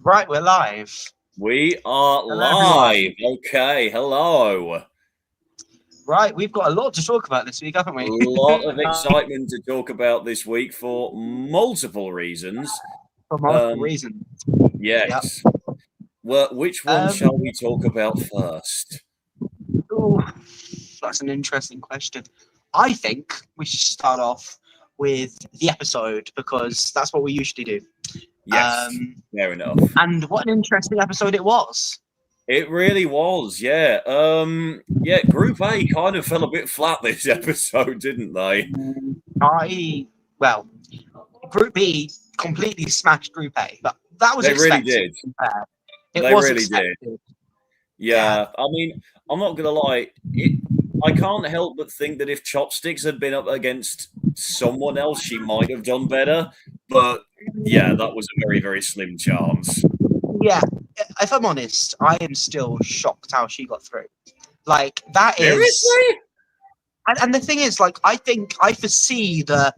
Right, we're live. We are Hello, live. Okay, hello. Right, we've got a lot to talk about this week, haven't A we? lot of excitement to talk about this week for multiple reasons. For multiple reasons. Yes. Well, which one Um, shall we talk about first? ooh, that's an interesting question. I think we should start off with the episode because that's what we usually do. Yes, fair enough. And what an interesting episode it was. It really was, yeah. Group A kind of fell a bit flat this episode, didn't they? Well, Group B completely smashed Group A, but that was They really expected. did. It They was really expected. did. Yeah, I mean, I'm not gonna lie. I can't help but think that if Chopsticks had been up against someone else, she might have done better. But yeah, that was a very, very slim chance. Yeah, if I'm honest, I am still shocked how she got through. Like that is, Seriously? and the thing is, like I think I foresee the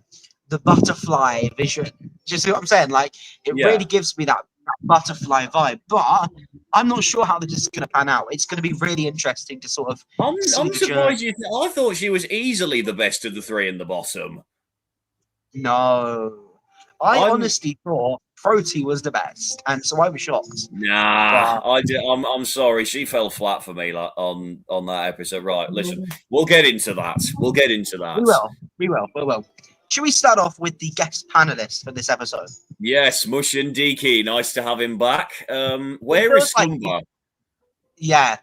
butterfly vision. Do you see what I'm saying? Like it Yeah. really gives me that butterfly vibe. But I'm not sure how this is going to pan out. It's going to be really interesting to sort of. I'm surprised you. I thought she was easily the best of the three in the bottom. No, I honestly thought Proteier was the best, and so I was shocked. Nah, I did. I'm sorry, she fell flat for me like on that episode. Right, listen, we'll get into that. We'll get into that. We will. Should we start off with the guest panelist for this episode? Yes, Mush and Deaky. Nice to have him back. Where is Scumber? Yeah.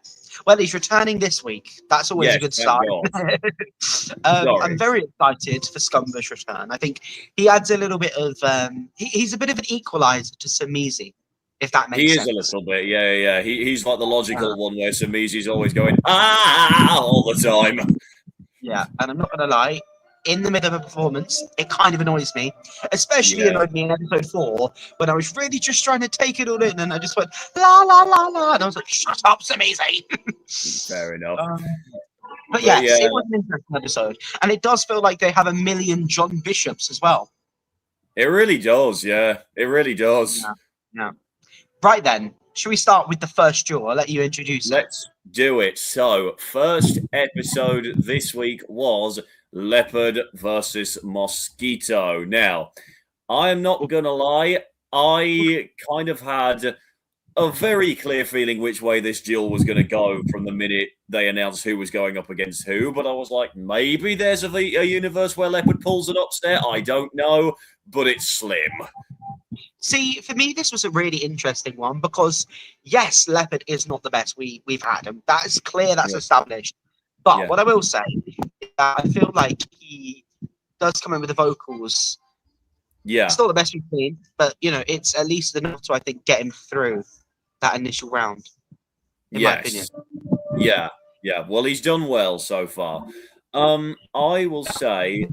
Well, he's returning this week. That's always a good start. I'm very excited for Scumber's return. I think he adds a little bit of he's a bit of an equalizer to Samizi, if that makes sense. He is a little bit, yeah. He's like the logical one where Samizi's always going all the time. Yeah, and I'm not gonna lie, in the middle of a performance, it kind of annoys me. Especially annoyed me in episode 4 when I was really just trying to take it all in, and I just went la la la la, and I was like, "Shut up, Samizi." Fair enough. But yes, it was an interesting episode, and it does feel like they have a million John Bishops as well. It really does, yeah. It really does. Yeah. Right then, should we start with the first duel? I'll let you introduce it. Let's do it. So, first episode this week was Leopard versus Mosquito. Now, I am not going to lie, I kind of had a very clear feeling which way this duel was going to go from the minute they announced who was going up against who, but I was like, maybe there's a universe where Leopard pulls an upset. I don't know, but it's slim. See, for me, this was a really interesting one because, yes, Leopard is not the best we've had, and that is clear, that's established. But what I will say is that I feel like he does come in with the vocals. Yeah. It's not the best we've seen, but, it's at least enough to, I think, get him through that initial round, in my opinion. Yeah. Well, he's done well so far. I will say,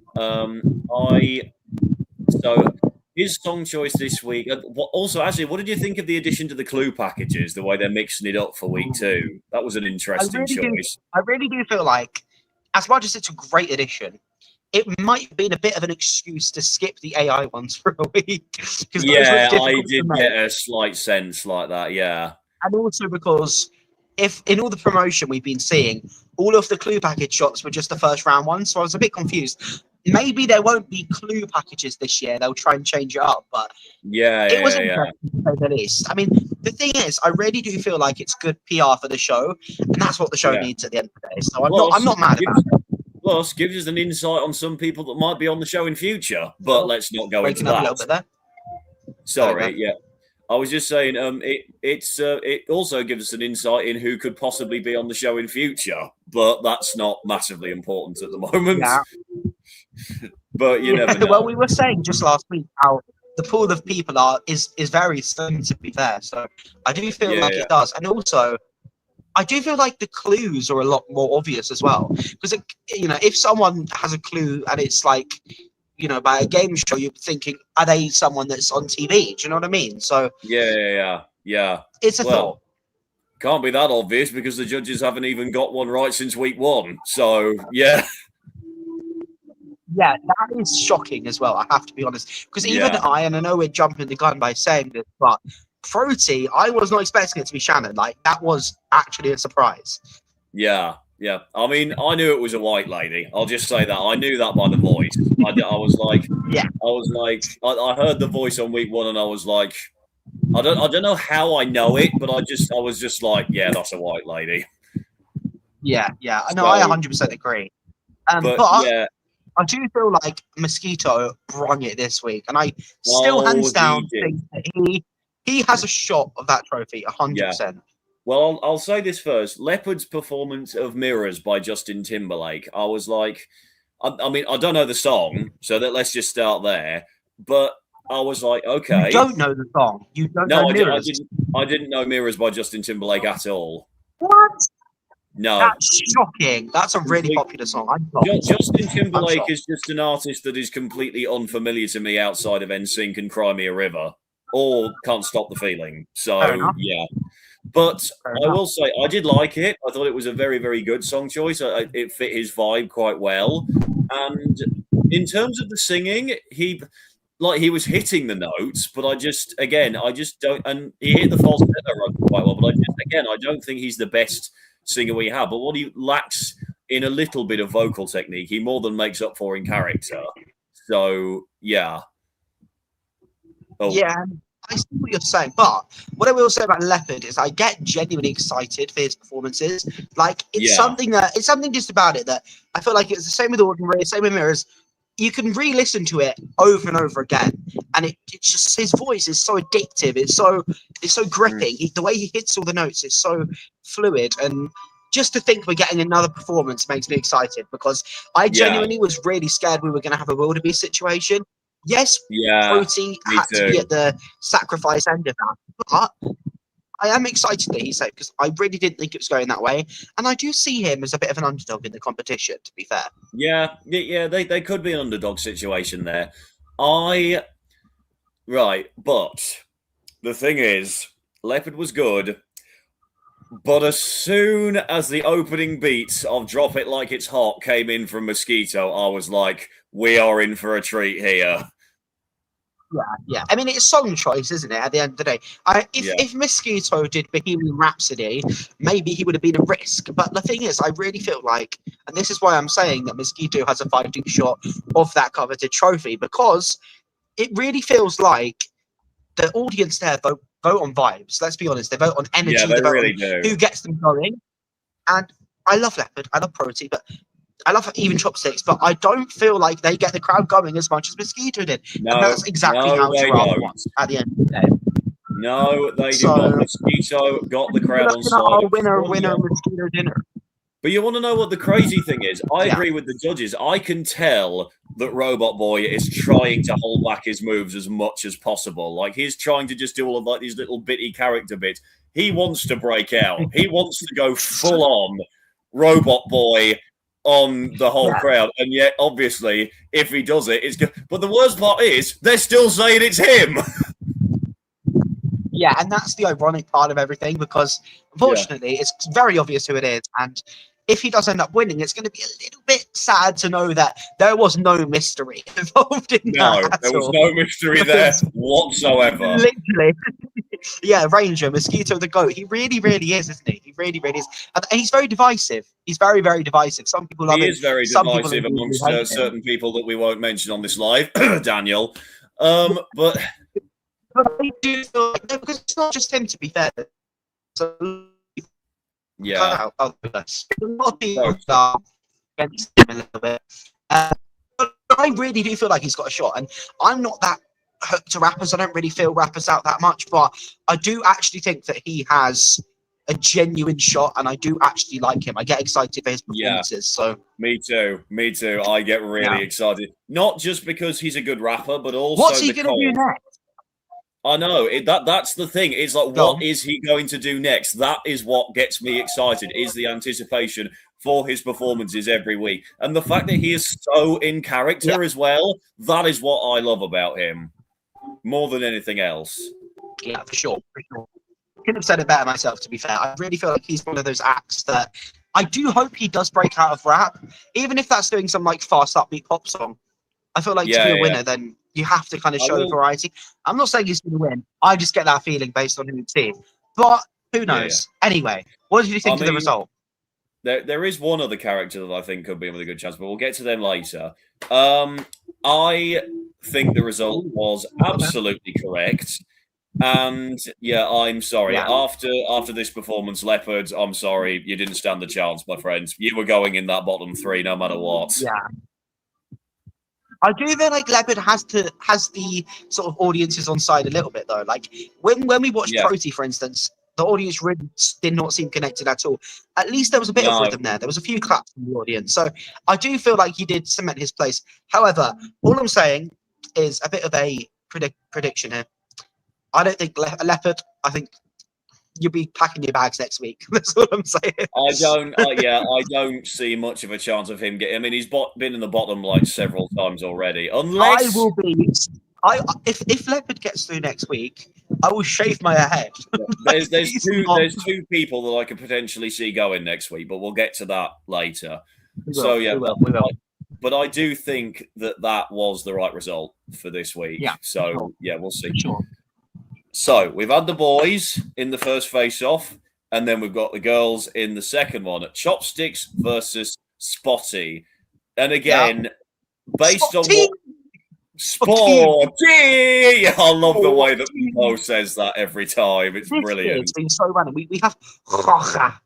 his song choice this week. Also, actually, what did you think of the addition to the clue packages? The way they're mixing it up for week 2. That was an interesting choice. I really do feel like, as much as it's a great addition, it might have been a bit of an excuse to skip the AI ones for a week. Yeah, I did get a slight sense like that. Yeah, and also because if in all the promotion we've been seeing, all of the clue package shots were just the first round ones, so I was a bit confused. Maybe there won't be clue packages this year. They'll try and change it up, but it was interesting to say the least. I mean, the thing is, I really do feel like it's good PR for the show, and that's what the show needs at the end of the day. So I'm not mad about it. Plus, gives us an insight on some people that might be on the show in future, but let's not go into that. A little bit there. Sorry, I was just saying, it also gives us an insight in who could possibly be on the show in future, but that's not massively important at the moment. Yeah. But you never know. Well, we were saying just last week how the pool of people is very slim, to be fair. So I do feel like it does, and also I do feel like the clues are a lot more obvious as well. Because if someone has a clue and it's like, by a game show, you're thinking, are they someone that's on TV? Do you know what I mean? So yeah. It's a thought. Can't be that obvious because the judges haven't even got one right since week 1. So yeah. Yeah, that is shocking as well, I have to be honest. Because even I know we're jumping the gun by saying this, but Proteier, I was not expecting it to be Shannon. Like, that was actually a surprise. Yeah. I mean, I knew it was a white lady. I'll just say that. I knew that by the voice. I was like, I heard the voice on week 1, and I was like, I don't know how I know it, but I was just like, yeah, that's a white lady. Yeah. No, I 100% agree. But yeah, I do feel like Mosquito brung it this week, and I still hands down think that he has a shot of that trophy, 100%. Well, I'll say this first. Leopard's performance of Mirrors by Justin Timberlake, I was like, I mean, I don't know the song, so let's just start there. But I was like, okay. You don't know the song. You don't know Mirrors. I didn't know Mirrors by Justin Timberlake at all. What? No. That's shocking. That's a really popular song. Justin Timberlake is just an artist that is completely unfamiliar to me outside of NSYNC and Cry Me a River, or Can't Stop the Feeling. So, yeah. But I will say, I did like it. I thought it was a very, very good song choice. It fit his vibe quite well. And in terms of the singing, he was hitting the notes, but I just don't. And he hit the falsetto quite well. But I don't think he's the best singer we have. But what he lacks in a little bit of vocal technique, he more than makes up for in character. So yeah. Oh. Yeah. I see what you're saying, but what I will say about Leopard is I get genuinely excited for his performances. Like, it's something just about it that I feel like it's the same with Ordinary, same with Mirrors. You can re-listen to it over and over again, and it's just, his voice is so addictive. It's so gripping. The way he hits all the notes is so fluid, and just to think we're getting another performance makes me excited, because I genuinely was really scared we were going to have a wildebeest situation. Yes, Proteier had to be at the sacrifice end of that, but I am excited that he's safe, because I really didn't think it was going that way, and I do see him as a bit of an underdog in the competition, to be fair. Yeah, they could be an underdog situation there. But the thing is, Leopard was good, but as soon as the opening beats of Drop It Like It's Hot came in from Mosquito, I was like, we are in for a treat here. Yeah. I mean, it's song choice, isn't it? At the end of the day, if Mosquito did Bohemian Rhapsody, maybe he would have been a risk. But the thing is, I really feel like, and this is why I'm saying that Mosquito has a fighting shot of that coveted trophy, because it really feels like the audience there vote on vibes. Let's be honest, they vote on energy. Yeah, they really do. Who gets them going? And I love Leopard, I love Proteier, but I love even Chopsticks, but I don't feel like they get the crowd going as much as Mosquito did. No, and that's exactly how Giraffe was at the end of the day. No, they did not. Mosquito got the crowd on side. Winner, Mosquito dinner. But you want to know what the crazy thing is? I agree with the judges. I can tell that Robot Boy is trying to hold back his moves as much as possible. Like, he's trying to just do all of like these little bitty character bits. He wants to break out. He wants to go full on Robot Boy on the whole crowd, and yet obviously if he does it, it's good. But the worst part is they're still saying it's him. Yeah, and that's the ironic part of everything, because unfortunately it's very obvious who it is, and if he does end up winning, it's going to be a little bit sad to know that there was no mystery involved in that. No, there was no mystery there whatsoever. Literally. Yeah, Ranger, Mosquito the GOAT. He really, really is, isn't he? He really, really is. And he's very divisive. He's very, very divisive. Some people love him. He is very divisive amongst certain people that we won't mention on this live, Daniel. But I do feel like, because it's not just him, to be fair. So, yeah. A lot of people are against him a little bit. But I really do feel like he's got a shot. And I'm not that hooked to rappers. I don't really feel rappers out that much, but I do actually think that he has a genuine shot, and I do actually like him. I get excited for his performances. So me too. I get really excited, not just because he's a good rapper, but also what's he going to do next? I know that's the thing. It's like, what is he going to do next? That is what gets me excited. Is the anticipation for his performances every week, and the fact that he is so in character as well. That is what I love about him more than anything else. Yeah, for sure. I couldn't have said it better myself, to be fair. I really feel like he's one of those acts that I do hope he does break out of rap, even if that's doing some like fast upbeat pop song. I feel like to be a winner, then You have to kind of I show will. variety. I'm not saying he's going to win. I just get that feeling based on who it's seen. But who Yeah, knows? Anyway, what did you think of the result? There is one other character that I think could be in with a good chance, but we'll get to them later. I think the result was absolutely correct. And yeah, I'm sorry. Yeah. After this performance, Leopard, I'm sorry, you didn't stand the chance, my friends. You were going in that bottom three no matter what. Yeah. I do feel like Leopard has the sort of audiences on side a little bit though. Like when we watched Yeah. Proteier, for instance, the audience really did not seem connected at all. At least there was a bit of rhythm there. There was a few claps from the audience. So I do feel like he did cement his place. However, all I'm saying is a bit of a prediction here. I don't think Leopard. I think you'll be packing your bags next week. That's what I'm saying. I don't see much of a chance of him getting. I mean, he's been in the bottom like several times already. Unless I will be. If Leopard gets through next week, I will shave my head. there's two people that I could potentially see going next week, but we'll get to that later. We will. But I do think that was the right result for this week. Yeah. So Sure. yeah, we'll see. Sure. So we've had the boys in the first face-off, and then we've got the girls in the second one. Chopsticks versus Spotty. And again, based on what Spotty! I love the way that Mo says that every time. It's brilliant. It's been so random. We have Rocha.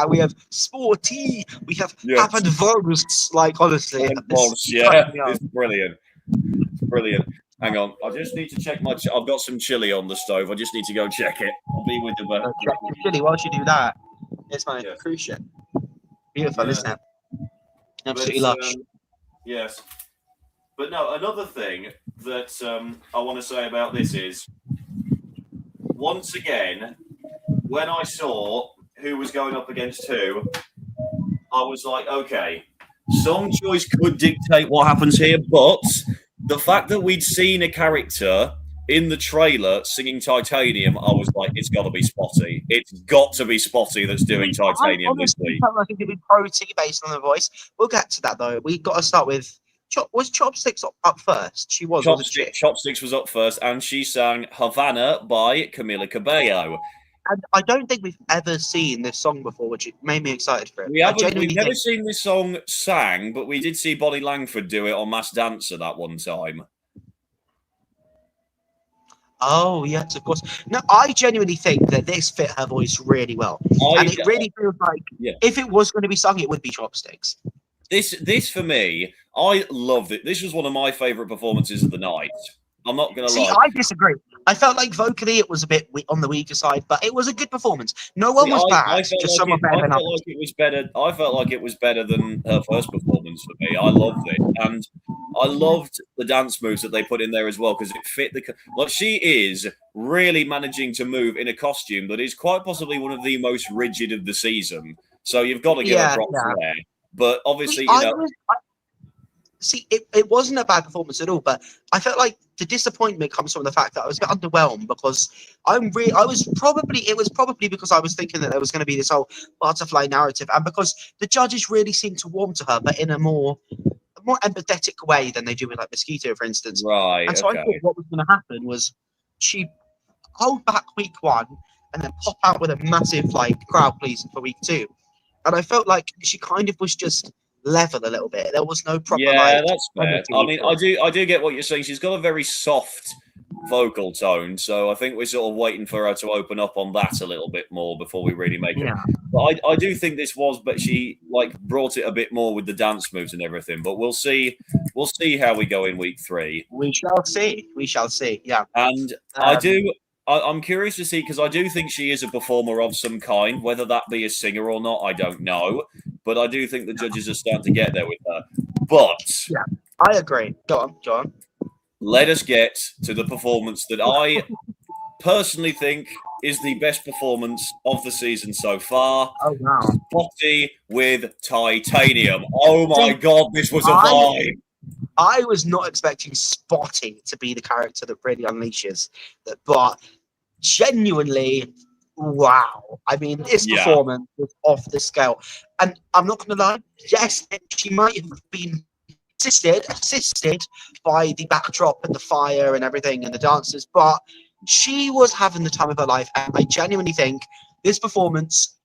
We have Spotty. We have happened Volsts. Like honestly, it's brilliant. It's brilliant. Hang on, I just need to check my. I've got some chili on the stove. I just need to go check it. I'll be with you. Check your chili. Whilst you do that, it's my cruise ship. Beautiful, isn't it? Absolutely lush. Yes, but no. Another thing that I want to say about this is, once again, when I saw who was going up against who, I was like, okay, song choice could dictate what happens here, but the fact that we'd seen a character in the trailer singing Titanium, I was like, it's got to be Spotty. It's got to be Spotty that's doing Titanium this week. I think it'd be Proteier based on the voice. We'll get to that though. We've got to start with. Was Chopsticks up first? She was. Chopsticks was up first, and she sang Havana by Camila Cabello. And I don't think we've ever seen this song before, which made me excited for it. We've never seen this song sang, but we did see Bonnie Langford do it on Masked Dancer that one time. Oh, yes, of course. No, I genuinely think that this fit her voice really well. And it really feels like if it was going to be sung, it would be Chopsticks. This for me, I loved it. This was one of my favourite performances of the night. I'm not going to lie. I disagree. I felt like vocally it was a bit on the weaker side, but it was a good performance. No one was bad. Just someone better than others. I felt like it was better than her first performance for me. I loved it, and I loved the dance moves that they put in there as well because it fit the. Like she is really managing to move in a costume that is quite possibly one of the most rigid of the season. So you've got to give her props there. But obviously, it wasn't a bad performance at all, but I felt like the disappointment comes from the fact that I was a bit underwhelmed because it was probably because I was thinking that there was going to be this whole butterfly narrative, and because the judges really seemed to warm to her, but in a more empathetic way than they do with like Mosquito, for instance. Right. And so I thought what was going to happen was she'd hold back week one and then pop out with a massive like crowd pleaser for week two. And I felt like she kind of was just level a little bit. There was no proper. Yeah, that's fair. I mean, I do get what you're saying. She's got a very soft vocal tone, so I think we're sort of waiting for her to open up on that a little bit more before we really make it. But I do think this was, but she like brought it a bit more with the dance moves and everything. But we'll see how we go in week 3. We shall see. Yeah, and I'm curious to see because I do think she is a performer of some kind. Whether that be a singer or not, I don't know. But I do think the judges are starting to get there with her. But yeah, I agree. Go on. Let us get to the performance that I personally think is the best performance of the season so far. Oh wow! Spotty with Titanium. Oh my God, this was a vibe. I was not expecting Spotty to be the character that really unleashes that, but genuinely, wow. I mean, this performance was off the scale. And I'm not going to lie, yes, she might have been assisted by the backdrop and the fire and everything and the dancers, but she was having the time of her life. And I genuinely think this performance,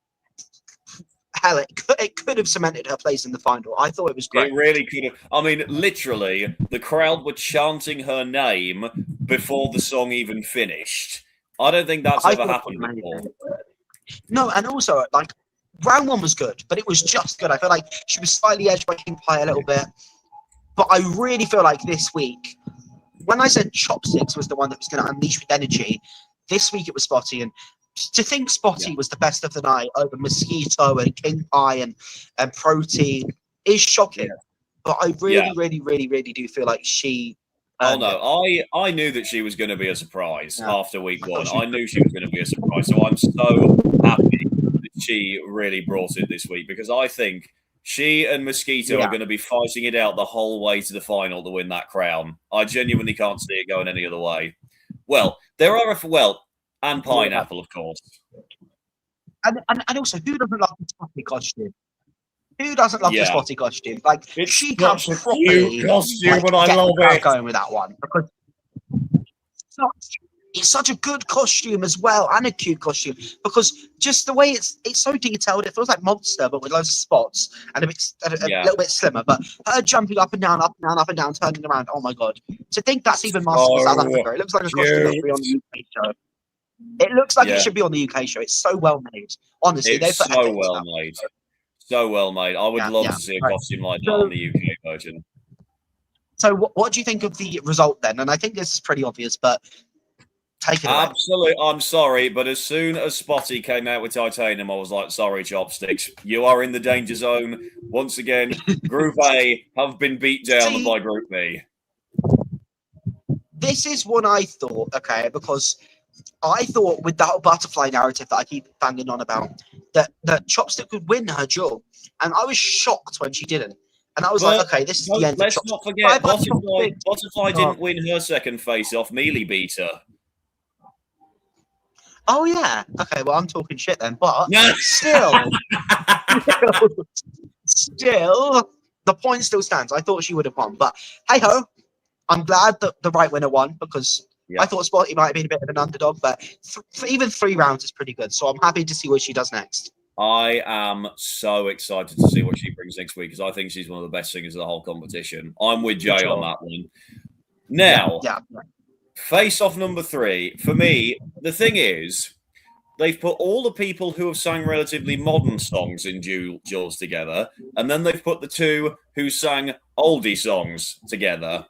hell, it could have cemented her place in the final. I thought it was great. It really could have. I mean, literally, the crowd were chanting her name before the song even finished. I don't think that's ever happened before. No, and also, like, round one was good, but it was just good. I feel like she was slightly edged by King Pie a little bit. But I really feel like this week, when I said Chopsticks was the one that was going to unleash with energy, this week it was Spotty. And to think Spotty was the best of the night over Mosquito and King Pie and Proteier is shocking. Yeah. But I really do feel like she... Oh, no. I knew that she was going to be a surprise after week one. I knew she was going to be a surprise. So I'm so happy that she really brought it this week, because I think she and Mosquito are going to be fighting it out the whole way to the final to win that crown. I genuinely can't see it going any other way. Well, there are and Pineapple, of course. And also, who doesn't love the Spotty costume? Who doesn't love the Spotty costume? Like, she comes properly. Costume, but I love it. Going with that one, because it's such a good costume as well, and a cute costume, because just the way it's so detailed. It feels like Monster, but with loads of spots and a little bit slimmer. But her jumping up and down, turning around. Oh my god! To think that's even mastered in South Africa. It looks like a costume that should be on the UK show. It looks like it should be on the UK show. It's so well made. Honestly, it's so well made. So well made. I would love to see a costume like that on the UK version. So what do you think of the result then? And I think this is pretty obvious, but take it away. Absolutely. I'm sorry, but as soon as Spotty came out with Titanium, I was like, sorry, Chopsticks. You are in the danger zone. Once again, Group A have been beat down by Group B. This is what I thought, okay, because I thought with that butterfly narrative that I keep banging on about, that Chopstick would win her duel. And I was shocked when she didn't. And I was like, okay, this is the end. Let's not forget, Butterfly didn't win her second face-off. Mealy beat her. Oh, yeah. Okay, well, I'm talking shit then. But still, the point still stands. I thought she would have won. But hey-ho, I'm glad that the right winner won, because I thought Spotty might have been a bit of an underdog, but even 3 rounds is pretty good. So I'm happy to see what she does next. I am so excited to see what she brings next week, because I think she's one of the best singers of the whole competition. I'm with Jay on that one. Now, face-off number 3. For me, the thing is, they've put all the people who have sang relatively modern songs in duels together, and then they've put the 2 who sang oldie songs together.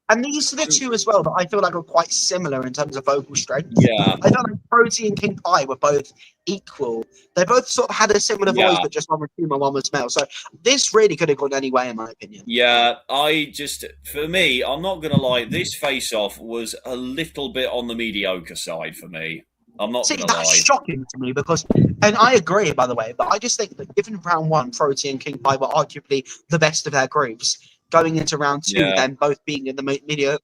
And these are the 2 as well that I feel like are quite similar in terms of vocal strength. Yeah. I felt like Proteier and King Pie were both equal. They both sort of had a similar voice, but just one was female, one was male. So this really could have gone any way, in my opinion. Yeah, for me, I'm not going to lie, this face-off was a little bit on the mediocre side for me. I'm not going to lie. That's shocking to me, because, and I agree, by the way, but I just think that given round 1, Proteier and King Pie were arguably the best of their groups. Going into round 2, then both being in the mediocre,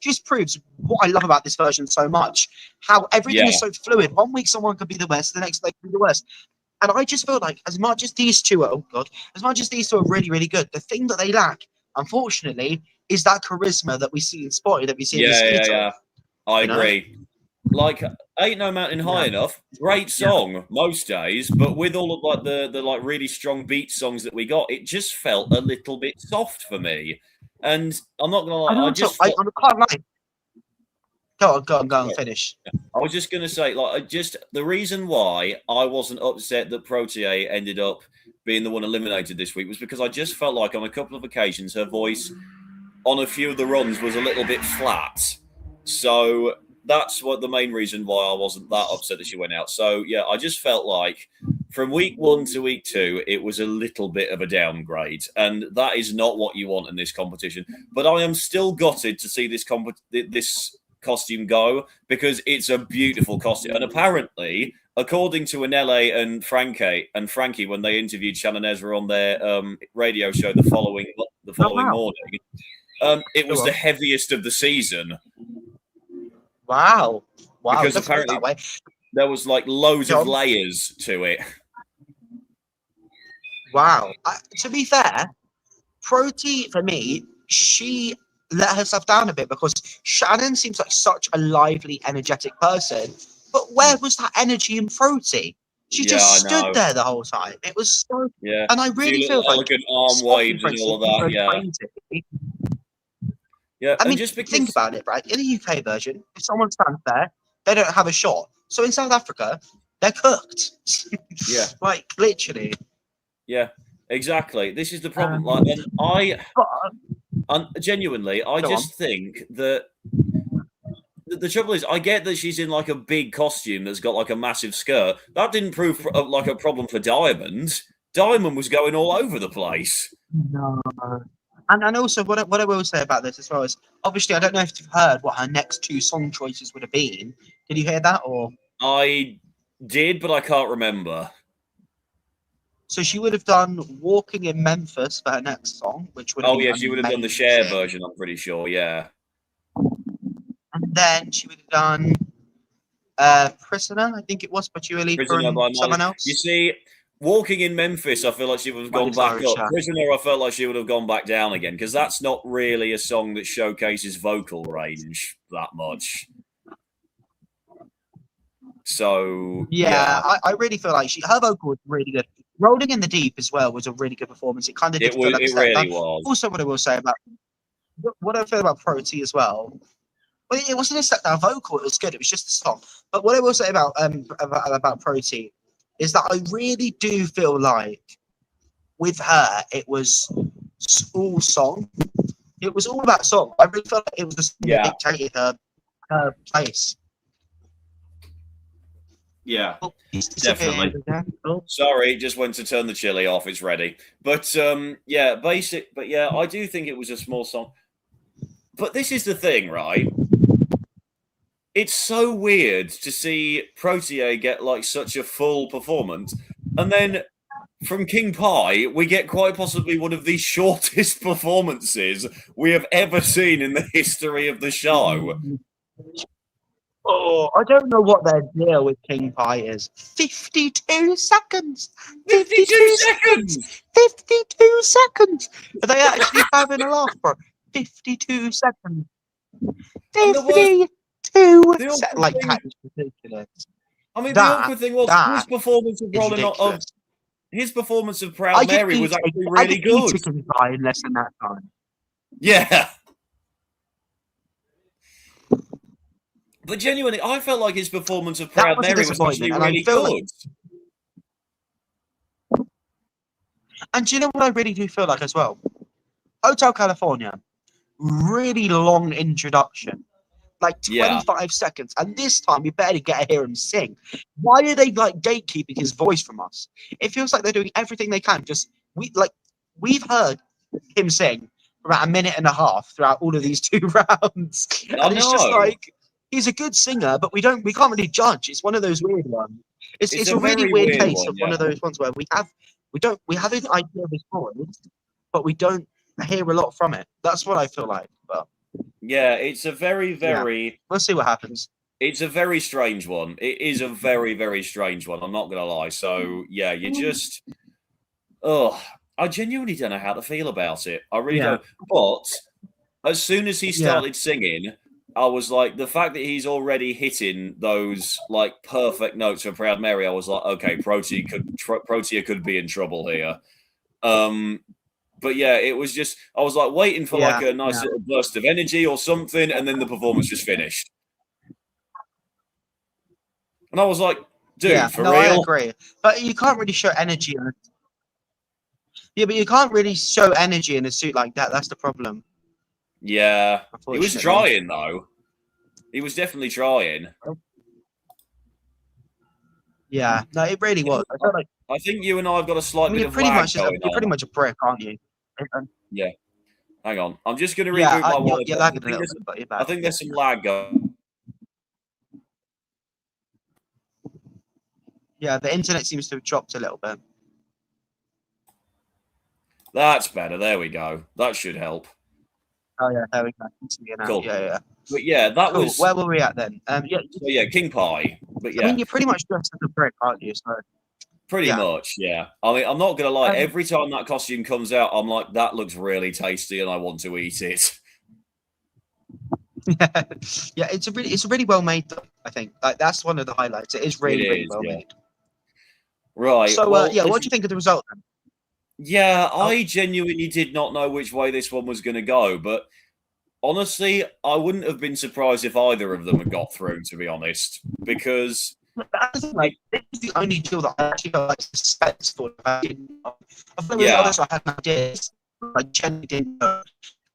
just proves what I love about this version so much. How everything is so fluid. One week someone could be the best, the next they could be the worst. And I just feel like as much as these 2 are, are really, really good, the thing that they lack, unfortunately, is that charisma that we see in Spotty, that we see in Mosquito. Yeah. I agree. Like, Ain't No Mountain High Enough, great song most days, but with all of the really strong beat songs that we got, it just felt a little bit soft for me. And I'm not gonna lie, I can't lie. Go on, finish. I was just gonna say, the reason why I wasn't upset that Proteier ended up being the one eliminated this week was because I just felt like on a couple of occasions her voice on a few of the runs was a little bit flat. So that's what the main reason why I wasn't that upset that she went out. So, yeah, I just felt like from week 1 to week 2, it was a little bit of a downgrade. And that is not what you want in this competition. But I am still gutted to see this costume go, because it's a beautiful costume. And apparently, according to Anele and Frankie, when they interviewed Shannon Ezra on their radio show the following morning, it was the heaviest of the season. Wow. Because apparently there was loads of layers to it. Wow. To be fair, Proteier, for me, she let herself down a bit because Shannon seems like such a lively, energetic person. But where was that energy in Proteier? She just stood there the whole time. It was so... Yeah. And I really feel like elegant arm waves and all of that. Yeah. crazy. Yeah. I mean, just because... think about it, right? In the UK version, if someone stands there, they don't have a shot. So in South Africa, they're cooked. Yeah. Like, literally. Yeah, exactly. This is the problem. Like, and genuinely, I just think that the trouble is, I get that she's in like a big costume that's got like a massive skirt. That didn't prove like a problem for Diamond. Diamond was going all over the place. No. And also, what I will say about this as well is, obviously, I don't know if you've heard what her next two song choices would have been. Did you hear that? Or I did, but I can't remember. So she would have done "Walking in Memphis" for her next song, which would have been she would have done the Cher version. I'm pretty sure. Yeah. And then she would have done "Prisoner," I think it was, by Dua Lipa and someone else. You see, "Walking in Memphis," I feel like she would have gone back up. "Prisoner," I felt like she would have gone back down again, because that's not really a song that showcases vocal range that much. So yeah. I really feel like her vocal was really good. "Rolling in the Deep" as well was a really good performance. It kind of did feel like a step really down. was. Also, what I will say about what I feel about Proteier as well. Well, it wasn't a step down vocal. It was good. It was just a song. But what I will say about Proteier is that I really do feel like with her, it was all song. It was all about song. I really felt like it was the song that dictated her place. Yeah, definitely. Sorry, just went to turn the chili off. It's ready. But yeah, I do think it was a small song. But this is the thing, right? It's so weird to see Proteier get like such a full performance, and then from King Pie, we get quite possibly one of the shortest performances we have ever seen in the history of the show. Oh, I don't know what their deal with King Pie is. 52 seconds! 52 seconds! 52 seconds! Are they actually having a laugh, bro? 52 seconds! 52 seconds! Like, that is ridiculous. I mean, the awkward thing was his performance of Rolling on... His performance of Proud Mary was actually really good. King Pie in less than that time. Yeah. But genuinely, I felt like his performance of Proud Mary was actually really good. And do you know what I really do feel like as well? Hotel California, really long introduction. Like 25 seconds. And this time, you better get to hear him sing. Why are they like gatekeeping his voice from us? It feels like they're doing everything they can. We've heard him sing for about a minute and a half throughout all of these 2 rounds. And it's just like, he's a good singer, but we can't really judge. It's one of those weird ones. It's a really weird case of one of those ones where we have an idea of his voice, but we don't hear a lot from it. That's what I feel like. But yeah, it's a very we'll see what happens. It's a very strange one. It is a very, very strange one. I'm not gonna lie. So yeah, you just I genuinely don't know how to feel about it. I really don't. But as soon as he started singing, I was like, the fact that he's already hitting those like perfect notes for Proud Mary, I was like, okay, Proteier could be in trouble here. But yeah, it was just, I was like waiting for like a nice little burst of energy or something, and then the performance just finished. And I was like, dude, for real? I agree. But you can't really show energy. Yeah, but you can't really show energy in a suit like that. That's the problem. Yeah. He was trying, though. He was definitely trying. Yeah. No, it really was. I think you and I have got a slight bit of lag going on. You're pretty much a brick, aren't you? Yeah. Hang on. I'm just going to reboot my Wi-Fi. You're lagging a little bit, but you're back. I think there's some lag going. Yeah, the internet seems to have dropped a little bit. That's better. There we go. That should help. Oh yeah, there we go. Cool. Yeah. But yeah, that was. Where were we at then? So yeah, King Pie. But yeah, I mean, you're pretty much dressed as a brick, aren't you? So Pretty Yeah. much, yeah. I mean, I'm not gonna lie. Every time that costume comes out, I'm like, that looks really tasty, and I want to eat it. Yeah, it's a really well made though. I think like that's one of the highlights. It is It really is, well yeah. made. Right. So Well, yeah, what do listen, you think of the result then? yeah, Oh, I genuinely did not know which way this one was going to go, but honestly, I wouldn't have been surprised if either of them had got through, to be honest, because that's it, like this is the only deal that I actually felt like suspenseful. I feel like with the yeah, others I had no ideas. I genuinely didn't know.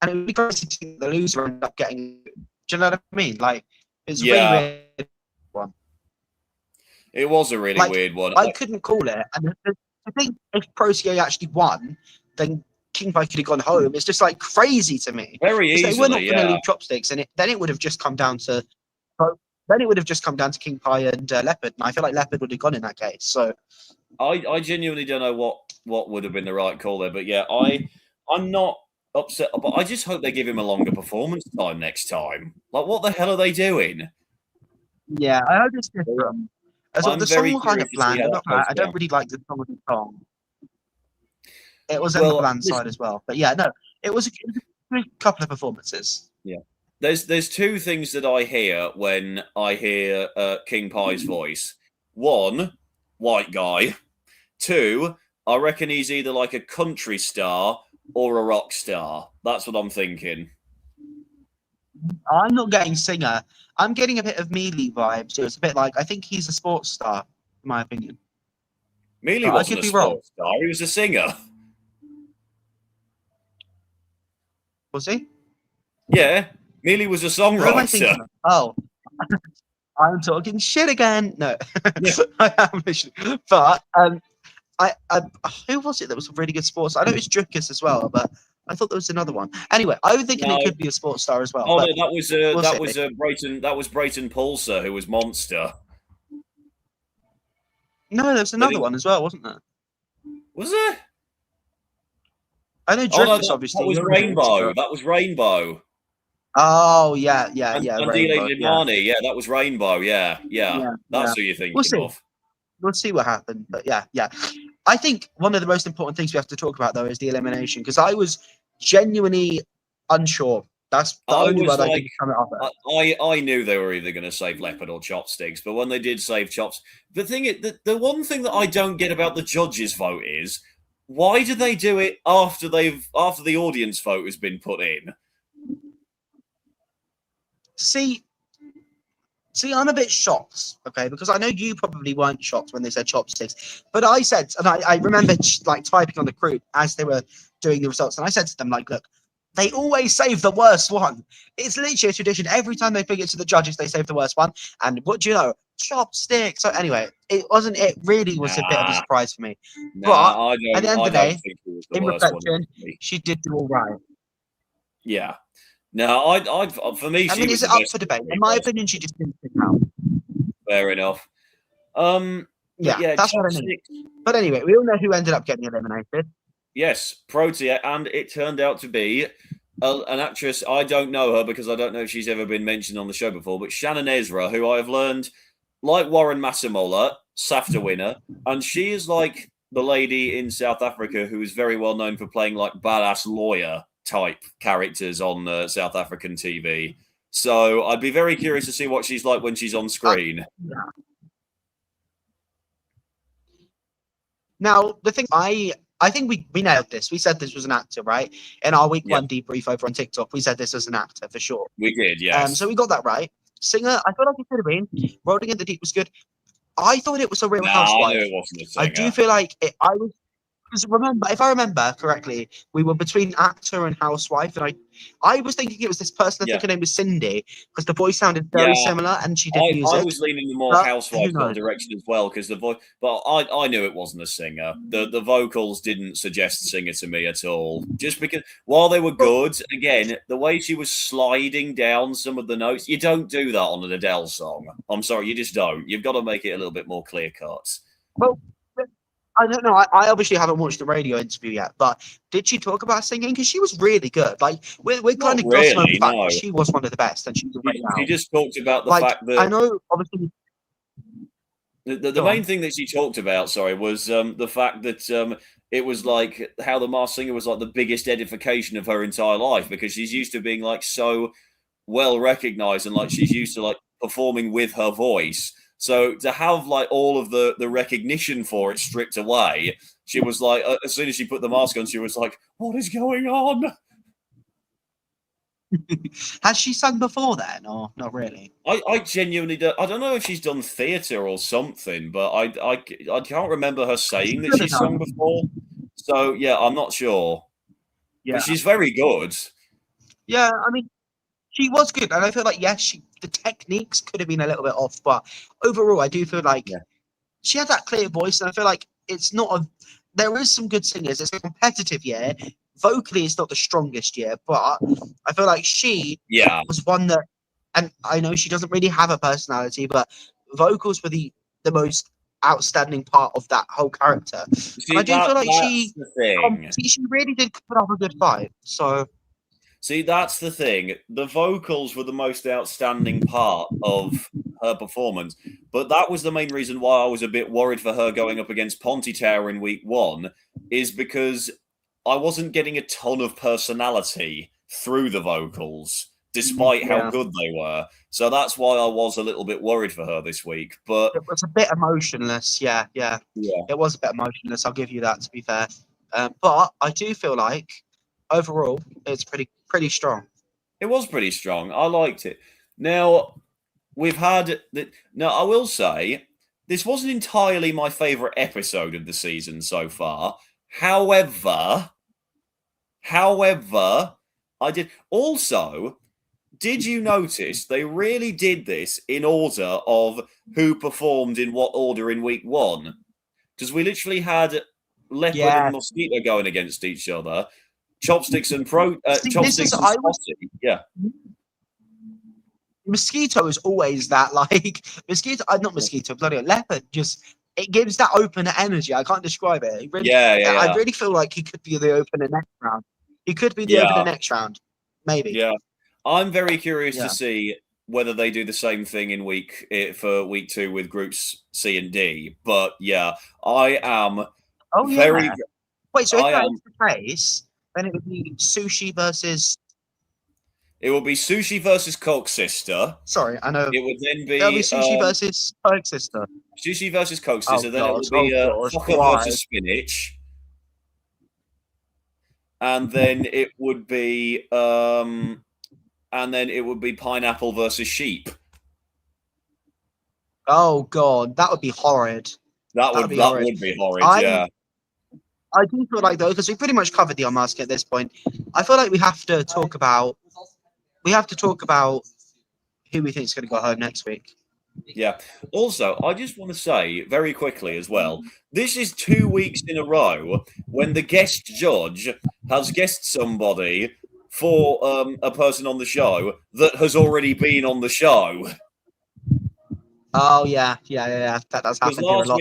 And it would be great to see the loser end up getting. Do you know what I mean? Like it's a really yeah, weird one. it was a really Like weird one. I couldn't call it. And I think if Proteier actually won, then King Pie could have gone home. It's just like crazy to me Very because they were easily, not going to yeah. leave Chopsticks, and then it would have just come down to. Then it would have just come down to King Pie and Leopard, and I feel like Leopard would have gone in that case. So I genuinely don't know what would have been the right call there, but yeah, I'm not upset, but I just hope they give him a longer performance time next time. Like, what the hell are they doing? yeah, I hope it's different. So I'm the song very was kind curious of to see bland. how I'm that not gonna lie, goes I down. don't really like the song of the song. It was on the Well, bland side as well. But yeah, no, it was a couple of performances. yeah. There's two things that I hear when I hear King Pie's voice. One, white guy. Two, I reckon he's either like a country star or a rock star. That's what I'm thinking. I'm not getting singer. I'm getting a bit of Mealy vibes. It's a bit like I think he's a sports star, in my opinion. Mealy But I wasn't could a be wrong. sports star; he was a singer. Was he? Yeah, Mealy was a Who am I songwriter. thinking of? Oh, I'm talking shit again. No, Yeah. I am literally. But I who was it that was a really good sports? I know it's Drickus as well, but I thought there was another one. Anyway, I was thinking No. it could be a sports star as well. Oh no, But we'll see. Brayton. That was Brayton Pulsar, who was Monster. No, there's They another didn't- one as well, wasn't there? Was there? I know Oh no, Drickus, that obviously. was You're into Rainbow. but- That was Rainbow. Oh yeah, And Rainbow. Yeah, Limani, yeah, that was Rainbow. Yeah. yeah. That's who you're We'll thinking see. of. We'll see what happens. But yeah. I think one of the most important things we have to talk about though is the elimination because I was genuinely unsure. That's the I only was word I like, can come up with. I knew they were either going to save Leopard or Chopsticks, but when they did save Chops, the one thing that I don't get about the judges' vote is why do they do it after the audience vote has been put in? See, I'm a bit shocked, okay, because I know you probably weren't shocked when they said Chopsticks, but I said, and I remember like typing on the group as they were doing the results, and I said to them, like, look, they always save the worst one. It's literally a tradition. Every time they bring it to the judges, they save the worst one. And what do you know? Chopsticks. So anyway, it really was a bit of a surprise for me. Nah, but at the end of the day, think it was the in worst reflection, one. she did do all right. Yeah. No, for me, I she mean, was is it the up best for debate? one, In my opinion, she just didn't stick out. Fair enough. Yeah, that's what I mean. But anyway, we all know who ended up getting eliminated. Yes, Proteier, and it turned out to be an actress. I don't know her because I don't know if she's ever been mentioned on the show before, but Shannon Ezra, who I have learned, like Warren Massamola, SAFTA winner, and she is like the lady in South Africa who is very well known for playing like badass lawyer type characters on South African TV. So I'd be very curious to see what she's like when she's on screen. Yeah. Now, the thing I think we nailed this. We said this was an actor, right? In our week one debrief over on TikTok, we said this was an actor for sure. We did, yes. So we got that right. Singer, I feel like it could have been. Rolling in the Deep was good. I thought it was a Real Housewife. I knew it wasn't a singer. I do feel like I was. Because if I remember correctly, we were between actor and housewife, and I was thinking it was this person. I think her name was Cindy, because the voice sounded very similar, and she did music. I was leaning the more housewife direction as well, because the voice. But I knew it wasn't a singer. The vocals didn't suggest singer to me at all. Just because while they were good, again, the way she was sliding down some of the notes, you don't do that on an Adele song. I'm sorry, you just don't. You've got to make it a little bit more clear cut. Well, I don't know. I obviously haven't watched the radio interview yet, but did she talk about singing? Because she was really good. Like we're kind of glossing over the fact that she was one of the best, and she was She just talked about the fact that I know, obviously. The main thing that she talked about, sorry, was the fact that it was like how the Masked Singer was like the biggest edification of her entire life, because she's used to being like so well recognized and like she's used to like performing with her voice. So to have like all of the recognition for it stripped away, she was like, as soon as she put the mask on, she was like, "What is going on?" Has she sung before then, or not really? I genuinely don't. I don't know if she's done theatre or something, but I can't remember her saying that she's sung before. So yeah, I'm not sure. Yeah, But she's very good. yeah. I mean, she was good, and I feel like yes, the techniques could have been a little bit off, but overall, I do feel like she had that clear voice, and I feel like it's not a. There is some good singers. It's a competitive year. Vocally, it's not the strongest year, but I feel like she was one that, and I know she doesn't really have a personality, but vocals were the most outstanding part of that whole character. See, and I do feel like she really did put up a good fight. So. See, that's the thing. The vocals were the most outstanding part of her performance, but that was the main reason why I was a bit worried for her going up against Proteier in week 1, is because I wasn't getting a ton of personality through the vocals, despite how good they were. So that's why I was a little bit worried for her this week. But it was a bit emotionless, yeah. It was a bit emotionless, I'll give you that, to be fair. But I do feel like overall it's pretty strong. It was pretty strong. I liked it. Now, we've had now I will say this wasn't entirely my favorite episode of the season so far. However, I did also, did you notice they really did this in order of who performed in what order in week 1? Because we literally had Leopard and Mosquito going against each other. Chopsticks and Chopsticks and Spotty. Yeah. Mosquito is always that, like Mosquito, not Mosquito, bloody Leopard. Just it gives that opener energy. I can't describe it. Really, I really feel like he could be the opener next round. He could be the opener next round, maybe. Yeah, I'm very curious to see whether they do the same thing in week 2 with groups C and D. But yeah, I am very. Wait, so if that's the case, then it would be Sushi versus. It will be Sushi versus Coke Sister. Sorry, I know. It would then be. It'll be Sushi versus Coke Sister. Sushi versus Coke Sister. Then it will be Hocker versus Spinach. And then it would be Pineapple versus Sheep. Oh god, that would be horrid. That would be horrid, yeah. I do feel like though, because we pretty much covered the unmask at this point, I feel like we have to talk about who we think is going to go home next week. Yeah. Also, I just want to say very quickly as well, this is 2 weeks in a row when the guest judge has guessed somebody for a person on the show that has already been on the show. Oh yeah. That does happen here a lot.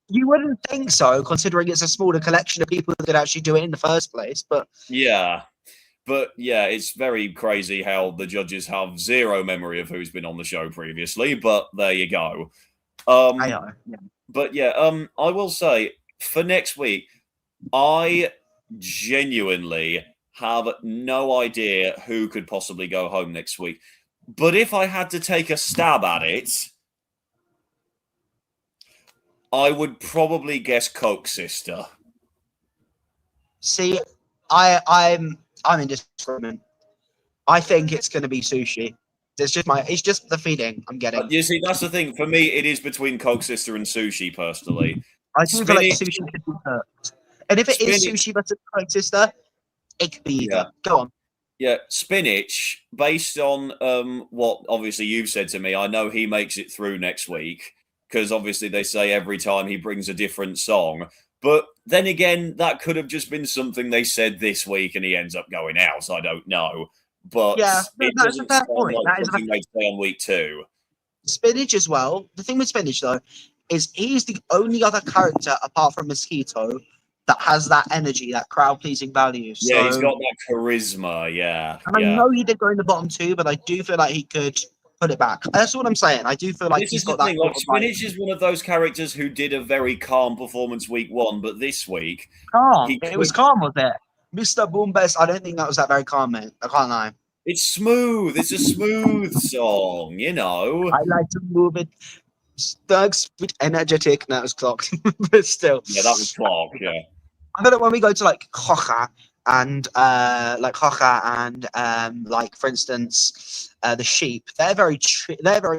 You wouldn't think so, considering it's a smaller collection of people that could actually do it in the first place. But yeah, it's very crazy how the judges have zero memory of who's been on the show previously. But there you go. I know. Yeah. But yeah, I will say for next week, I genuinely have no idea who could possibly go home next week. But if I had to take a stab at it, I would probably guess Coke Sister. See, I'm indiscriminate. I think it's going to be Sushi. It's just the feeling I'm getting. You see, that's the thing. For me, it is between Coke Sister and Sushi, personally. I do feel like Sushi could be hurt. And if it is Sushi versus Coke Sister, it could be either. Yeah. Go on. Yeah, Spinach, based on what obviously you've said to me, I know he makes it through next week, because obviously they say every time he brings a different song. But then again, that could have just been something they said this week and he ends up going out, so I don't know. But it doesn't sound like something they'd say on week 2. Spinach as well. The thing with Spinach, though, is he's the only other character, apart from Mosquito, that has that energy, that crowd-pleasing value. Yeah, so, he's got that charisma, yeah. And I know he did go in the bottom 2, but I do feel like he could put it back. That's what I'm saying. I do feel like This he's is the got that thing. sort Like of Spinach is one of those characters who did a very calm performance week 1, but this week calm. he It was could. calm, was it? Mr. Boombest, I don't think that was that very calm, mate. I can't lie. It's smooth. It's a smooth song, you know. I like to move it. Stug, sweet, energetic. That was clocked, but still. Yeah, that was Clark. Yeah, I feel like when we go to like Hocha and like for instance the sheep, they're very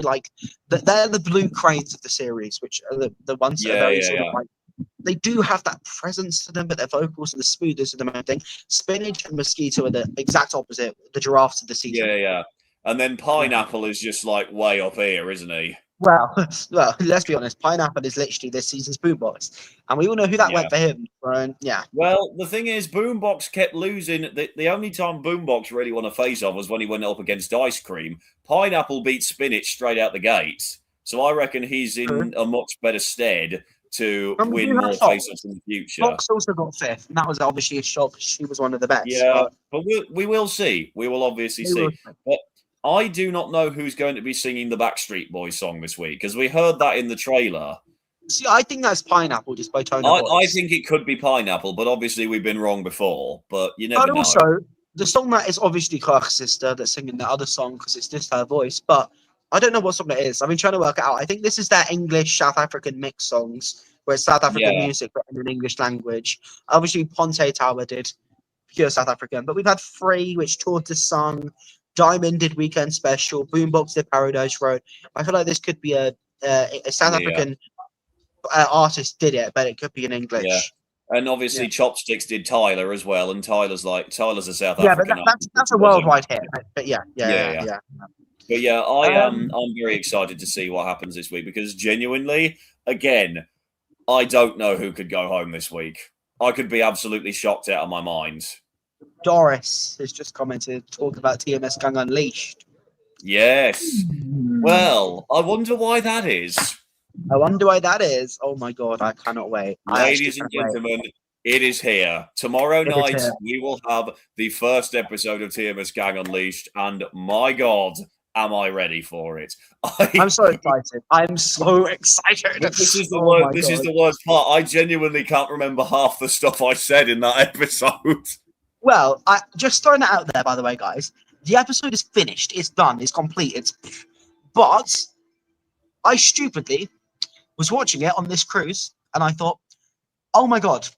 like they're the blue cranes of the series, which are the ones that are very sort of like they do have that presence to them, but their vocals and the smoothness of the main thing. Spinach and Mosquito are the exact opposite, the giraffes of the season. yeah. And then Pineapple is just like way up here, isn't he? Well, let's be honest. Pineapple is literally this season's Boombox, and we all know who that went for him. Yeah. Well, the thing is, Boombox kept losing. The only time Boombox really won a face-off was when he went up against Ice Cream. Pineapple beat Spinach straight out the gate, so I reckon he's in a much better stead to win more face-offs in the future. Fox also got 5th, and that was obviously a shock. She was one of the best. Yeah, but we will see. We will obviously see. But I do not know who's going to be singing the Backstreet Boys song this week, because we heard that in the trailer. See, I think that's Pineapple, just by tone of voice. I think it could be Pineapple, but obviously we've been wrong before. But you never know. But also, the song that is obviously Clark's sister that's singing the other song because it's just her voice. But I don't know what song it is. I've been trying to work it out. I think this is their English South African mix songs, where it's South African music but in an English language. Obviously, Ponte Tower did pure South African, but we've had Free, which Tortoise sung. Diamond did Weekend Special. Boombox did Paradise Road. I feel like this could be a South African artist did it, but it could be in English. Yeah. And obviously Chopsticks did Tyler as well, and Tyler's a South African. Yeah, but that's a worldwide hit. But yeah. But yeah, I'm very excited to see what happens this week, because genuinely, again, I don't know who could go home this week. I could be absolutely shocked out of my mind. Doris has just commented, talk about TMS Gang Unleashed. Yes. Well, I wonder why that is. Oh my God, I cannot wait. Ladies and gentlemen, it is here. Tomorrow night, we will have the first episode of TMS Gang Unleashed, and my God, am I ready for it? I'm so excited. This is the worst part. I genuinely can't remember half the stuff I said in that episode. Well, I just throwing that out there, by the way, guys. The episode is finished. It's done. It's complete. But I stupidly was watching it on this cruise, and I thought, oh my God,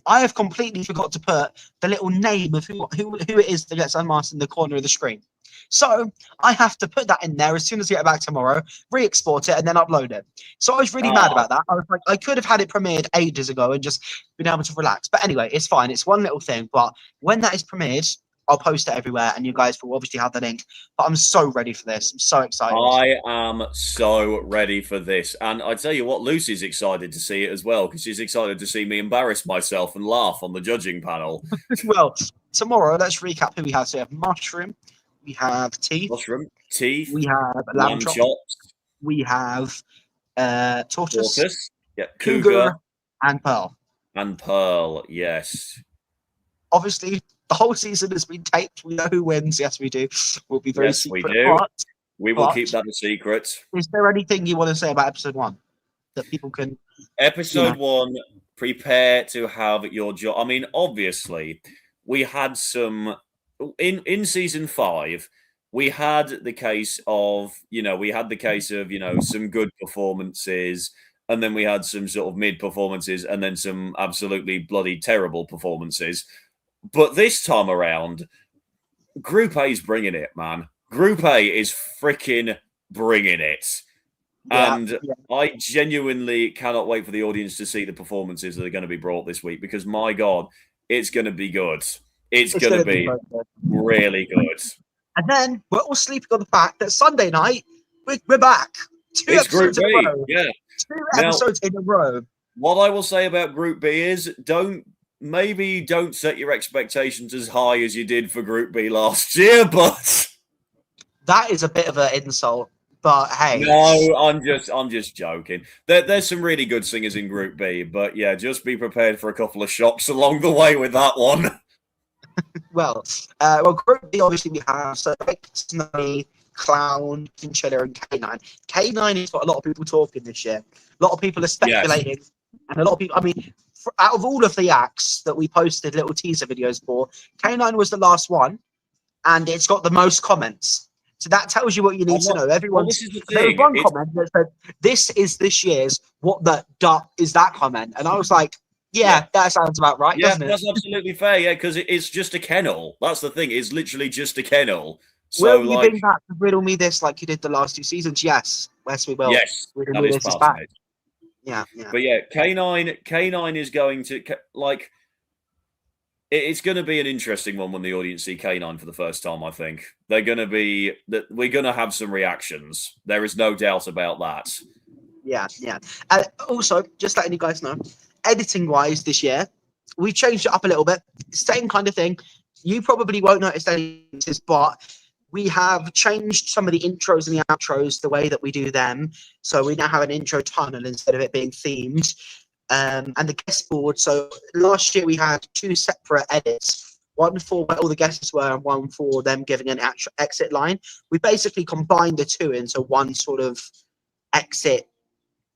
I have completely forgot to put the little name of who it is that gets unmasked in the corner of the screen. So I have to put that in there as soon as I get back tomorrow, re-export it, and then upload it. So I was really mad about that. I was like, I could have had it premiered ages ago and just been able to relax. But anyway, it's fine. It's one little thing. But when that is premiered, I'll post it everywhere, and you guys will obviously have the link. But I'm so ready for this. I'm so excited. I am so ready for this. And I tell you what, Lucy's excited to see it as well, because she's excited to see me embarrass myself and laugh on the judging panel. Well, tomorrow, let's recap who we have. So we have Mushroom. We have Teeth. We have Lamb Chops. We have Tortoise. Yeah, Cougar. And Pearl. Yes. Obviously, the whole season has been taped. We know who wins. Yes, we do. We'll be very secret. We do. We will keep that a secret. Is there anything you want to say about episode 1 that people can? Episode 1, prepare to have your job. I mean, obviously, we had some in season 5. We had the case of some good performances, and then we had some sort of mid performances, and then some absolutely bloody terrible performances. But this time around, Group A's bringing it, man. Group A is freaking bringing it. And I genuinely cannot wait for the audience to see the performances that are going to be brought this week, because, my God, it's going to be good. It's going to be really good. And then we're all sleeping on the fact that Sunday night, we're back. It's Group B, yeah. 2 episodes in a row. What I will say about Group B is don't set your expectations as high as you did for Group B last year, but that is a bit of an insult. But hey, no, I'm just joking. There's some really good singers in Group B, but yeah, just be prepared for a couple of shocks along the way with that one. Well, Group B, obviously we have Snowy, Clown, Chinchilla, and K9. K9 is what a lot of people talking this year. A lot of people are speculating, and a lot of people. I mean, out of all of the acts that we posted little teaser videos for, K9 was the last one, and it's got the most comments. So that tells you what you need to know. Everyone's there was one comment that said, "This is this year's what the duck is that comment?" And I was like, "Yeah, that sounds about right." Yeah, doesn't it? that's absolutely fair. Yeah, because it's just a kennel. That's the thing. It's literally just a kennel. So, will you bring back to riddle me this like you did the last 2 seasons? Yes, we will. Yes, riddle that is part of it. Yeah. But yeah, K9 is going to like. It's going to be an interesting one when the audience see K9 for the first time. I think they're going to be that we're going to have some reactions. There is no doubt about that. Yeah. Also, just letting you guys know, editing wise this year, we changed it up a little bit. Same kind of thing. You probably won't notice any differences, but we have changed some of the intros and the outros, the way that we do them. So we now have an intro tunnel instead of it being themed. And the guest board. So last year we had 2 separate edits, one for where all the guests were and one for them giving an actual exit line. We basically combined the 2 into one sort of exit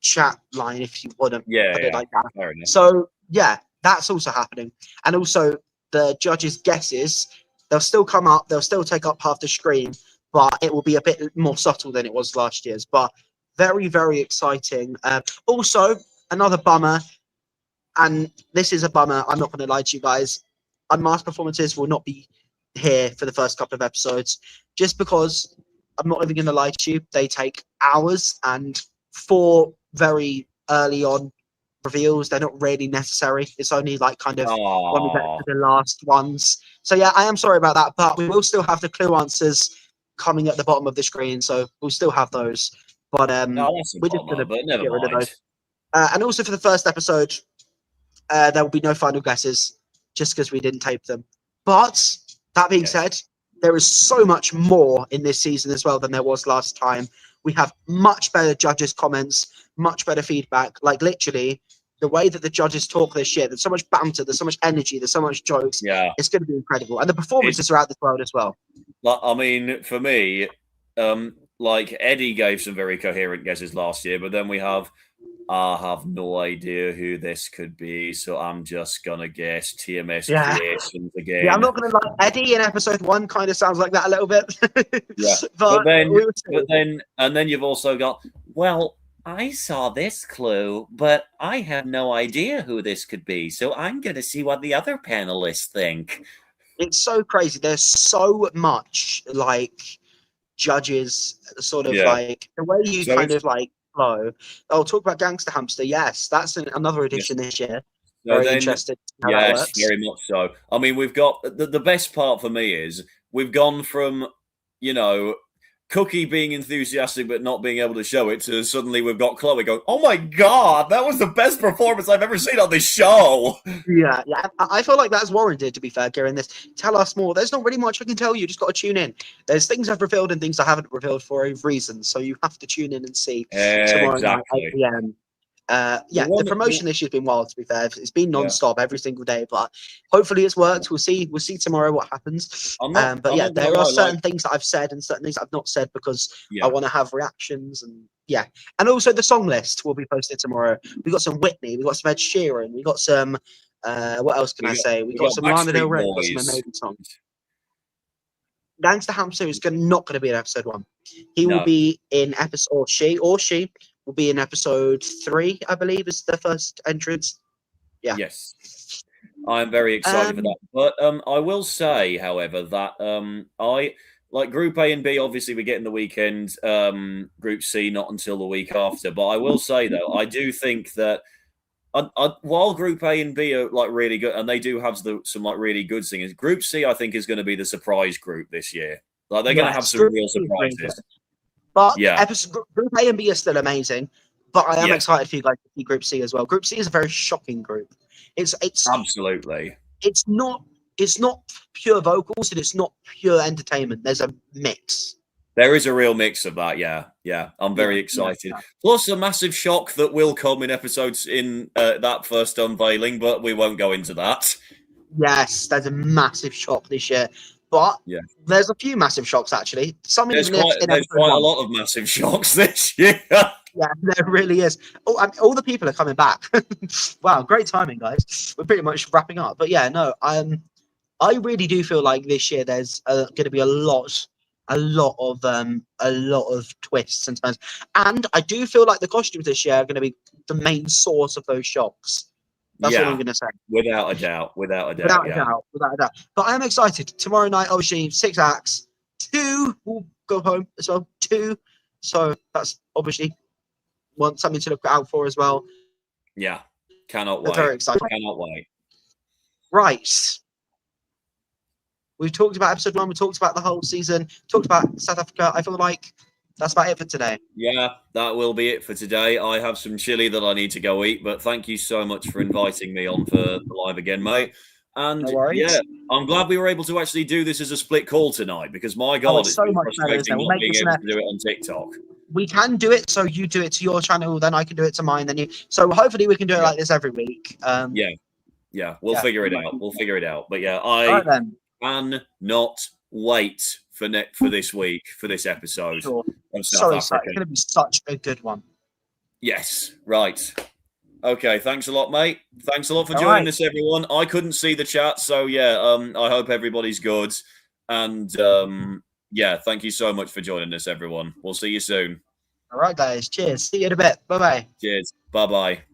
chat line, if you want to put it like that. So yeah, that's also happening. And also the judges' guesses, they'll still come up, they'll still take up half the screen, but it will be a bit more subtle than it was last year's. But very, very exciting. Also, another bummer, and this is a bummer, I'm not going to lie to you guys, Unmasked performances will not be here for the first couple of episodes, just because, I'm not even going to lie to you, they take hours, and for very early on reveals, they're not really necessary. It's only like kind of when we get to the last ones. So yeah, I am sorry about that, but we will still have the clue answers coming at the bottom of the screen, so we'll still have those. But we're just going to get rid of those. And also for the first episode, there will be no final guesses, just because we didn't tape them. But that being said, there is so much more in this season as well than there was last time. We have much better judges' comments, much better feedback. Like literally, the way that the judges talk this year, there's so much banter, there's so much energy, there's so much jokes. Yeah, it's going to be incredible, and the performances are out this world as well. I mean, for me, like Eddie gave some very coherent guesses last year, but then we have. I have no idea who this could be, so I'm just gonna guess TMS Creations again. Yeah, I'm not gonna lie. Eddie in episode 1 kind of sounds like that a little bit. Yeah, but then you've also got. Well, I saw this clue, but I have no idea who this could be, so I'm gonna see what the other panelists think. It's so crazy. There's so much like judges, sort of like the way you kind of like. Oh, talk about Gangster Hamster. Yes, that's another edition this year. Very interested. Yes, very much so. I mean, we've got the best part for me is we've gone from, Cookie being enthusiastic but not being able to show it to suddenly we've got Chloe going, "Oh my god, that was the best performance I've ever seen on this show." Yeah. I feel like that's warranted, to be fair, Kieran. Tell us more. There's not really much I can tell you. Just got to tune in. There's things I've revealed and things I haven't revealed for a reason. So you have to tune in and see tomorrow night at 8 p.m. The promotion this year's been wild, to be fair. It's been non-stop every single day, but hopefully it's worked. We'll see tomorrow what happens. There are certain things that I've said and certain things I've not said because I want to have reactions and also the song list will be posted tomorrow. We got some Whitney, we got some Ed Sheeran, we got some what else can I say? We got some Lana Del Rey, we got some amazing songs. Gangster Hamster is not going to be in episode 1. He will be in episode, or she will be in episode 3, I believe, is the first entrance. Yeah. Yes. I'm very excited for that. But I will say, however, that I like Group A and B, obviously we get in the weekend, Group C not until the week after. But I will say, though, I do think that while Group A and B are like really good, and they do have some like really good singers, Group C I think is going to be the surprise group this year. Like they're going to have some real surprises. But Group A and B are still amazing. But I am excited for you guys to see Group C as well. Group C is a very shocking group. It's absolutely. It's not pure vocals and it's not pure entertainment. There's a mix. There is a real mix of that, yeah. I'm very excited. Plus a massive shock that will come in episodes in that first unveiling, but we won't go into that. Yes, there's a massive shock this year. But Yeah. there's a few massive shocks actually. Some There's even quite in episode a one. lot of massive shocks this year. Yeah, there really is. Oh, all the people are coming back. Wow, great timing, guys. We're pretty much wrapping up. But yeah, no, I really do feel like this year there's going to be a lot of twists and turns, and I do feel like the costumes this year are going to be the main source of those shocks. That's all I'm going to say. Without a doubt. Without a Without a doubt. But I am excited. Tomorrow night, obviously, 6 acts. 2 will go home as well. 2. So that's obviously something to look out for as well. Yeah. Cannot wait. Very excited. Cannot wait. Right. We've talked about episode 1. We talked about the whole season. Talked about South Africa. I feel like that's about it for today. Yeah, that will be it for today. I have some chili that I need to go eat, but thank you so much for inviting me on for the live again, mate. And No worries. yeah, I'm glad we were able to actually do this as a split call tonight because my God, it's so been much better, isn't it? frustrating We'll not make being this able to do it on TikTok. We can do it, so you do it to your channel, then I can do it to mine, then you. So hopefully we can do it like this every week. Yeah, we'll figure it out. We'll figure it out. But yeah, All right, then. cannot wait for this week, for this episode Sure. of South Africa. It's going to be such a good one. Yes, right. Okay, thanks a lot, mate. Thanks a lot for joining us, everyone. I couldn't see the chat, so yeah, I hope everybody's good. And yeah, thank you so much for joining us, everyone. We'll see you soon. All right, guys. Cheers. See you in a bit. Bye-bye. Cheers. Bye-bye.